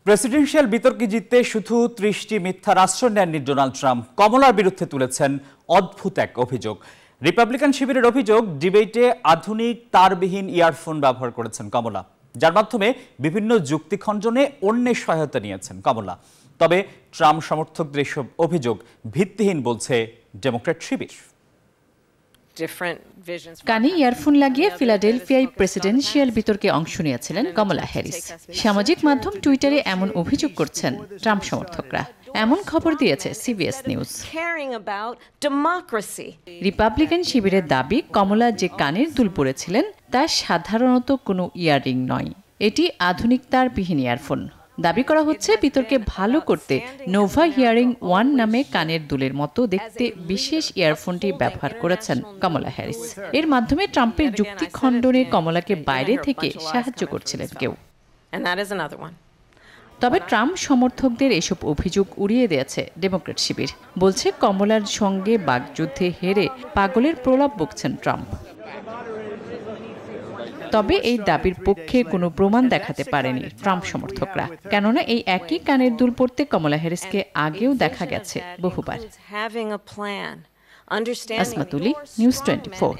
Presidential বিতর্কে জিততে শুধু ৩০টি মিথ্যার আশ্রয় নেননি ডোনাল্ড ট্রাম্প। কমলার বিরুদ্ধে তুলেছেন অদ্ভুত এক অভিযোগ। রিপাবলিকান শিবিরের অভিযোগ, ডিবেটে আধুনিক তারবিহীন ইয়ারফোন ব্যবহার করেছেন কমলা, যার মাধ্যমে বিভিন্ন যুক্তি খণ্ডনে অন্যের সহায়তা নিয়েছেন কমলা। তবে ট্রাম্প সমর্থকদের এসব অভিযোগ ভিত্তিহীন বলছে ডেমোক্র্যাট শিবির। কানে ইয়ারফোন লাগিয়ে ফিলাডেলফিয়ায় প্রেসিডেন্সিয়াল বিতর্কে অংশ নিয়েছিলেন কমলা হ্যারিস। সামাজিক মাধ্যম টুইটারে এমন অভিযোগ করছেন ট্রাম্প সমর্থকরা। এমন খবর দিয়েছে সিবিএস নিউজ। রিপাবলিকান শিবিরের দাবি, কমলা যে কানের দুল পরেছিলেন তা সাধারণত কোনো ইয়াররিং নয়, এটি আধুনিক তারবিহীন ইয়ারফোন। দাবি করা হচ্ছে, বিতর্কে ভালো করতে নোভা হিয়ারিং 1 নামে কানের দুলের মতো দেখতে বিশেষ ইয়ারফোনটি ব্যবহার করেছেন কমলা হ্যারিস। এর মাধ্যমে ট্রাম্পের যুক্তি খণ্ডনে কমলাকে বাইরে থেকে সাহায্য করছিলেন কেউ। তবে ট্রাম্প সমর্থকদের এসব অভিযোগ উড়িয়ে দিয়েছে ডেমোক্র্যাট শিবির। বলছে, কমলার সঙ্গে বাগযুদ্ধে হেরে পাগলের প্রলাপ বকছেন ট্রাম্প। তবে এই দাবির পক্ষে কোনো প্রমাণ দেখাতে পারেনি ট্রাম্প সমর্থকরা, কেননা এই একই কানের দুল পরতে কমলা হ্যারিসকে আগেও দেখা গেছে বহুবার। আসমাতুলি, নিউজ 24।